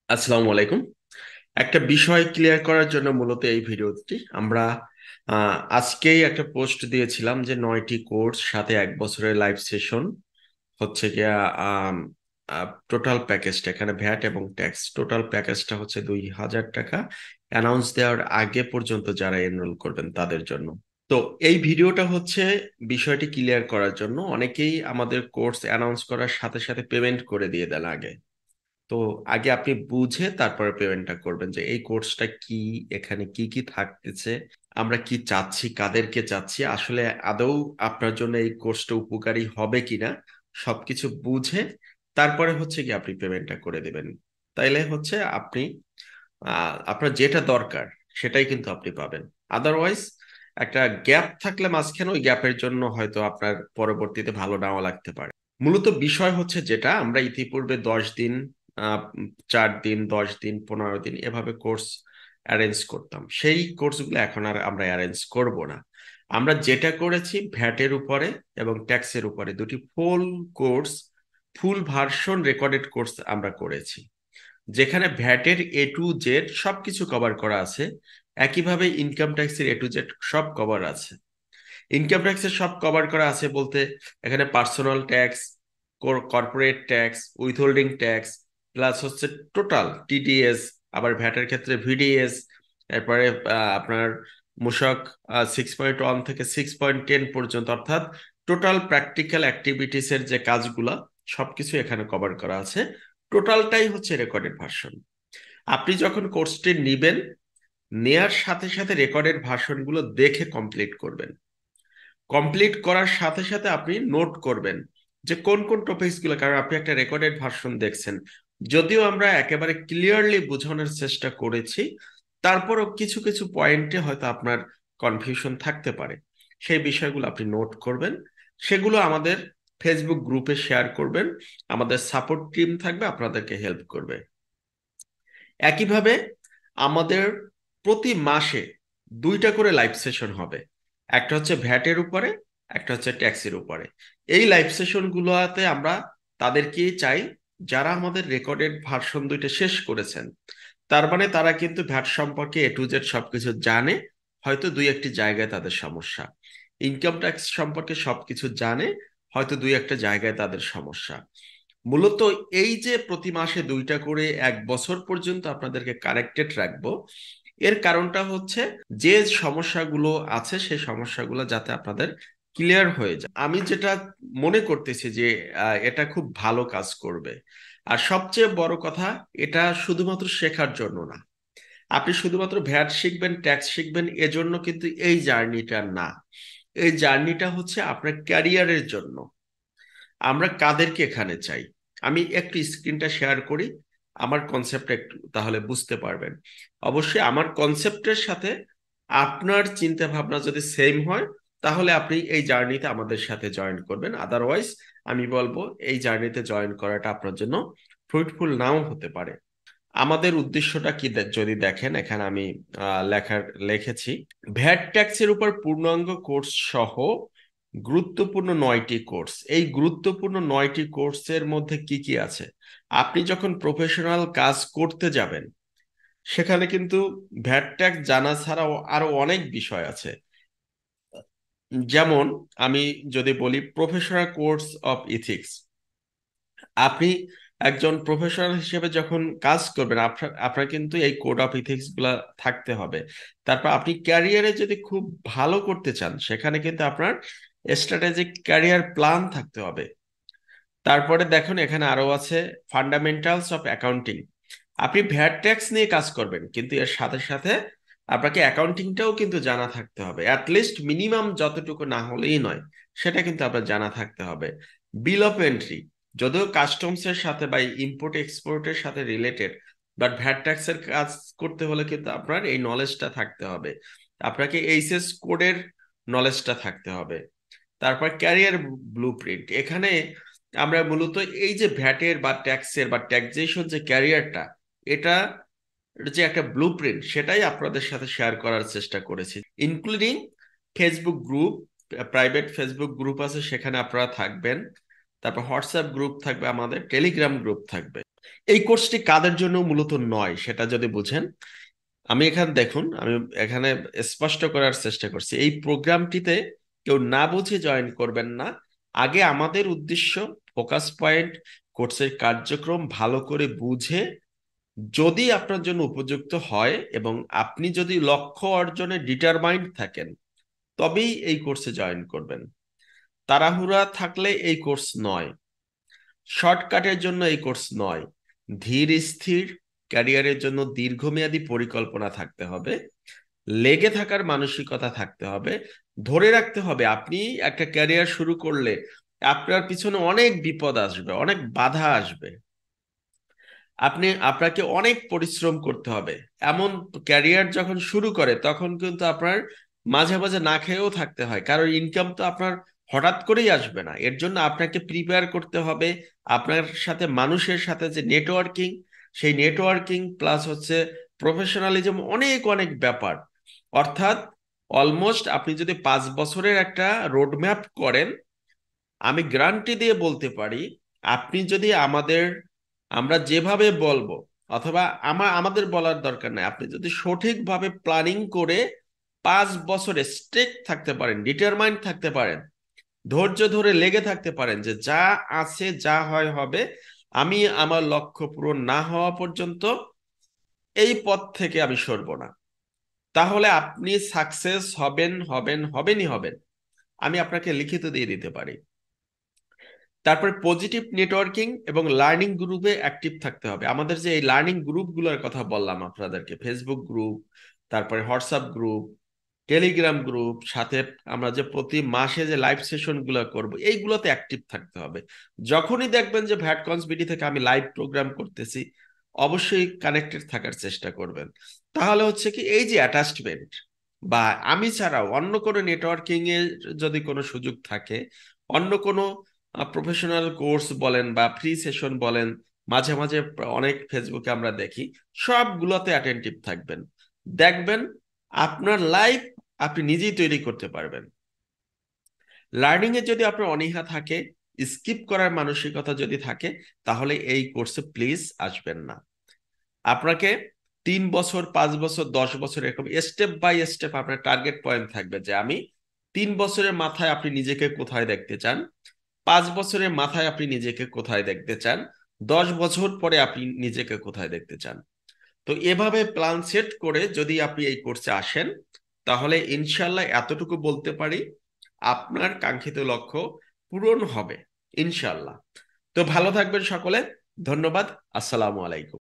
আসসালামু আলাইকুম। একটা বিষয় ক্লিয়ার করার জন্য মূলত এই ভিডিওটি আমরা আজকেই একটা পোস্ট দিয়েছিলাম যে 9টি কোর্স সাথে 1 বছরের লাইভ সেশন হচ্ছে গিয়া টোটাল প্যাকেজটা, এখানে ভ্যাট এবং ট্যাক্স টোটাল প্যাকেজটা হচ্ছে 2,000 টাকা। অ্যানাউন্স দেওয়ার আগে পর্যন্ত যারা এনরোল করবেন তাদের জন্য। তো এই ভিডিওটা হচ্ছে বিষয়টি ক্লিয়ার করার জন্য। অনেকেই আমাদের কোর্স অ্যানাউন্স করার সাথে সাথে পেমেন্ট করে দিয়ে দেন আগে। তো আগে আপনি বুঝে তারপরে পেমেন্টটা করবেন যে এই কোর্সটা কি, এখানে কি কি থাকতেছে, আমরা কি চাচ্ছি, কাদেরকে চাচ্ছি, আসলে আদৌ আপনার জন্য এই কোর্সটা উপকারী হবে কিনা সবকিছু বুঝে তারপরে হচ্ছে কি আপনি পেমেন্টটা করে দিবেন। তাইলে হচ্ছে আপনি আপনার যেটা দরকার সেটাই কিন্তু আপনি পাবেন। আদারওয়াইজ একটা গ্যাপ থাকলে মাঝখানে ওই গ্যাপের জন্য হয়তো আপনার পরবর্তীতে ভালো নাও লাগতে পারে। মূলত বিষয় হচ্ছে যেটা আমরা ইতিপূর্বে 10 দিন, 4 দিন, 10 দিন, 15 দিন এভাবে কোর্স অ্যারেঞ্জ করতাম, সেই কোর্সগুলো এখন আর আমরা অ্যারেঞ্জ করব না। আমরা যেটা করেছি ভ্যাটের উপরে এবং ট্যাক্সের উপরে দুটি ফুল কোর্স, ফুল ভার্সন রেকর্ডেড কোর্স আমরা করেছি, যেখানে ভ্যাটের A to Z সবকিছু কভার করা আছে। একইভাবে ইনকাম ট্যাক্সের A to Z সব কভার আছে। ইনকাম ট্যাক্সের সব কভার করা আছে বলতে এখানে personal tax, corporate tax, withholding tax, plus হচ্ছে টোটাল TDS, আবার ভ্যাটের ক্ষেত্রে VDS, এরপরে আপনার মূসক 6.1 থেকে 6.10 পর্যন্ত, অর্থাৎ টোটাল প্র্যাকটিক্যাল অ্যাক্টিভিটিস এর যে কাজগুলা সবকিছু এখানে কভার করা আছে। টোটালটাই হচ্ছে রেকর্ডেড ভার্সন। আপনি যখন কোর্সটি নিবেন, নেয়ার সাথে সাথে রেকর্ডেড ভার্সনগুলো দেখে কমপ্লিট করবেন। কমপ্লিট করার সাথে সাথে আপনি নোট করবেন যে কোন কোন টপিকস গুলো, কারণ আপনি একটা রেকর্ডেড ভার্সন দেখছেন। যদিও আমরা একেবারে ক্লিয়ারলি বোঝানোর চেষ্টা করেছি, তারপরও কিছু কিছু পয়েন্টে হয়তো আপনার কনফিউশন থাকতে পারে। সেই বিষয়গুলো আপনি নোট করবেন, সেগুলো আমাদের ফেসবুক গ্রুপে শেয়ার করবেন। আমাদের সাপোর্ট টিম থাকবে, আপনাদেরকে হেল্প করবে। একইভাবে আমাদের প্রতি মাসে 2টা করে লাইভ সেশন হবে। একটা হচ্ছে ভ্যাটের উপরে, একটা হচ্ছে ট্যাক্সের উপরে। এই লাইভ সেশন গুলোতে আমরা তাদেরকেই চাই যারা আমাদের রেকর্ডেড ভার্সন 2টা শেষ করেছেন। তার মানে তারা কিন্তু ভ্যাট সম্পর্কে A to Z সবকিছু জানে। হয়তো দুই একটি জায়গায় তাদের সমস্যা, ইনকাম ট্যাক্স সম্পর্কে সবকিছু জানে, হয়তো দুই একটা জায়গায় তাদের সমস্যা। মূলত এই যে প্রতি মাসে 2টা করে 1 বছর পর্যন্ত আপনাদেরকে কানেক্টেড রাখবো, এর কারণটা হচ্ছে যে সমস্যাগুলো আছে সেই সমস্যাগুলো যাতে আপনাদের ক্লিয়ার হয়ে যায়। আমি যেটা মনে করতেছি যে এটা খুব ভালো কাজ করবে। আর সবচেয়ে বড় কথা, এটা শুধুমাত্র শেখার জন্য না। আপনি শুধুমাত্র ভ্যাট শিখবেন, ট্যাক্স শিখবেন এজন্য কিন্তু এই জার্নিটা না। এই জার্নিটা হচ্ছে আপনার ক্যারিয়ারের জন্য। আমরা কাদেরকে এখানে চাই, আমি একটু স্ক্রিনটা শেয়ার করি, আমার কনসেপ্ট একটু তাহলে বুঝতে পারবেন। অবশ্যই আমার কনসেপ্টের সাথে আপনার চিন্তা ভাবনা যদি সেম হয়, তাহলে আপনি এই জার্নিতে আমাদের সাথে জয়েন করবেন। আদারওয়াইজ আমি বলবো এই জার্নিতে জয়েন করাটা আপনার জন্য ফ্রুটফুল নাও হতে পারে। আমাদের উদ্দেশ্যটা কি যদি দেখেন, এখানে আমি লিখেছি ভ্যাট ট্যাক্সের উপর পূর্ণাঙ্গ কোর্স সহ গুরুত্বপূর্ণ 9টি কোর্স। এই গুরুত্বপূর্ণ 9টি কোর্সের মধ্যে কি কি আছে, আপনি যখন প্রফেশনাল কাজ করতে যাবেন সেখানে কিন্তু ভ্যাট ট্যাক্স জানা ছাড়াও আরো অনেক বিষয় আছে। যেমন আমি যদি বলি প্রফেশনাল কোর্স অফ ইথিক্স, আপনি একজন প্রফেশনাল হিসেবে যখন কাজ করবেন আপনার আপনার কিন্তু এই কোড অফ ইথিক্স গুলা থাকতে হবে। তারপর আপনি ক্যারিয়ারে যদি খুব ভালো করতে চান সেখানে কিন্তু আপনার স্ট্র্যাটেজিক ক্যারিয়ার প্ল্যান থাকতে হবে। তারপরে দেখুন এখানে আরো আছে ফান্ডামেন্টালস অফ অ্যাকাউন্টিং। আপনি ভ্যাট ট্যাক্স নিয়ে কাজ করবেন কিন্তু এর সাথে সাথে আপনাকে অ্যাকাউন্টিংটাও কিন্তু জানা থাকতে হবে, অ্যাটলিস্ট মিনিমাম যতটুকু না হলেই নয়, সেটা কিন্তু আপনার জানা থাকতে হবে। বিল অফ এন্ট্রি, যদিও কাস্টমস এর সাথে বা ইম্পোর্ট এক্সপোর্টের সাথে রিলেটেড, বাট ভ্যাট ট্যাক্স এর কাজ করতে হলে কিন্তু আপনার এই নলেজটা থাকতে হবে। আপনাকে এইচএস কোডের নলেজটা থাকতে হবে। তারপর ক্যারিয়ার ব্লুপ্রিন্ট, এখানে আমরা মূলত এই যে ভ্যাটের বা ট্যাক্সের বা ট্যাক্সেশন যে ক্যারিয়ারটা, এটা যে একটা ব্লুপ্রিন্ট সেটাই আপনাদের সাথে শেয়ার করার চেষ্টা করেছি, including Facebook group. Private Facebook group আছে, সেখানে আপনারা থাকবেন। তারপর হোয়াটসঅ্যাপ গ্রুপ থাকবে, আমাদের টেলিগ্রাম গ্রুপ থাকবে। এই কোর্সটি কাদের জন্য মূলত নয় সেটা যদি বুঝেন, আমি এখানে দেখুন, আমি এখানে স্পষ্ট করার চেষ্টা করছি, এই প্রোগ্রামটিতে কেউ না বুঝে জয়েন করবেন না। আগে আমাদের উদ্দেশ্য, ফোকাস পয়েন্ট, কোর্সের কার্যক্রম ভালো করে বুঝে যদি আপনার জন্য উপযুক্ত হয় এবং আপনি যদি লক্ষ্য অর্জনে ডিটারমাইন্ড থাকেন, তবেই এই কোর্সে জয়েন করবেন। তাড়াহুড়া থাকলে এই কোর্স নয়, শর্টকাটের জন্য এই কোর্স নয়। ধীর স্থির ক্যারিয়ারের জন্য দীর্ঘমেয়াদী পরিকল্পনা থাকতে হবে, লেগে থাকার মানসিকতা থাকতে হবে, ধরে রাখতে হবে আপনি একটা ক্যারিয়ার শুরু করলে আপনার পিছনে অনেক বিপদ আসবে, অনেক বাধা আসবে, আপনাকে অনেক পরিশ্রম করতে হবে। এমন ক্যারিয়ার যখন শুরু করে তখন কিন্তু আপনার মাঝে মাঝে না খেয়েও থাকতে হয়, কারণ ইনকাম তো আপনার হঠাৎ করেই আসবে না। এর জন্য আপনাকে প্রিপেয়ার করতে হবে। আপনার সাথে মানুষের সাথে যে নেটওয়ার্কিং, সেই নেটওয়ার্কিং প্লাস হচ্ছে প্রফেশনালিজম, অনেক অনেক ব্যাপার। অর্থাৎ অলমোস্ট আপনি যদি 5 বছরের একটা রোডম্যাপ করেন, আমি গ্যারান্টি দিয়ে বলতে পারি, আপনি যদি আমরা যেভাবে বলবো, অথবা আমাদের বলার দরকার নাই, আপনি যদি সঠিকভাবে প্ল্যানিং করে 5 বছরে স্টেক থাকতে পারেন, ডিটারমাইন্ড থাকতে পারেন, ধৈর্য ধরে লেগে থাকতে পারেন যে যা আছে যা হয় হবে, আমি আমার লক্ষ্য পূরণ না হওয়া পর্যন্ত এই পথ থেকে আমি সরবো না, তাহলে আপনি সাকসেস হবেন, হবেন, হবেনই হবেন। আমি আপনাকে লিখিত দিয়ে দিতে পারি। তারপরে পজিটিভ নেটওয়ার্কিং এবং লার্নিং গ্রুপে অ্যাক্টিভ থাকতে হবে। আমাদের যে এই লার্নিং গ্রুপগুলোর কথা বললাম আপনাদেরকে, ফেসবুক গ্রুপ, তারপরে হোয়াটসঅ্যাপ গ্রুপ, টেলিগ্রাম গ্রুপ, সাথে আমরা যে প্রতি মাসে যে লাইভ সেশন গুলো করবো, এইগুলোতে অ্যাক্টিভ থাকতে হবে। যখনই দেখবেন যে ভ্যাটকনস বিডি থেকে আমি লাইভ প্রোগ্রাম করতেছি, অবশ্যই কানেক্টেড থাকার চেষ্টা করবেন। তাহলে হচ্ছে কি, এই যে অ্যাটাচমেন্ট, বা আমি ছাড়াও অন্য কোনো নেটওয়ার্কিং এর যদি কোনো সুযোগ থাকে, অন্য কোনো প্রফেশনাল কোর্স বলেন বা ফ্রি সেশন বলেন, মাঝে মাঝে অনেক ফেসবুকে আমরা দেখি, সবগুলোতে অ্যাটেন্টিভ থাকবেন। দেখবেন আপনার লাইফ আপনি নিজেই তৈরি করতে পারবেন। লার্নিং এ যদি আপনার অনীহা থাকে, স্কিপ করার মানসিকতা যদি থাকে, তাহলে এই কোর্সে প্লিজ আসবেন না। আপনাকে 3 বছর, 5 বছর, 10 বছর, এরকম স্টেপ বাই স্টেপ আপনার টার্গেট পয়েন্ট থাকবে যে আমি 3 বছরের মাথায় আপনি নিজেকে কোথায় দেখতে চান, 5 বছরের মাথায় আপনি নিজেকে কোথায় দেখতে চান, 10 বছর পরে আপনি নিজেকে কোথায় দেখতে চান। তো এভাবে প্ল্যান সেট করে যদি আপনি এই কোর্সে আসেন, তাহলে ইনশাল্লাহ এতটুকু বলতে পারি, আপনার কাঙ্ক্ষিত লক্ষ্য পূরণ হবে ইনশাল্লাহ। তো ভালো থাকবেন সকলে। ধন্যবাদ। আসসালামু আলাইকুম।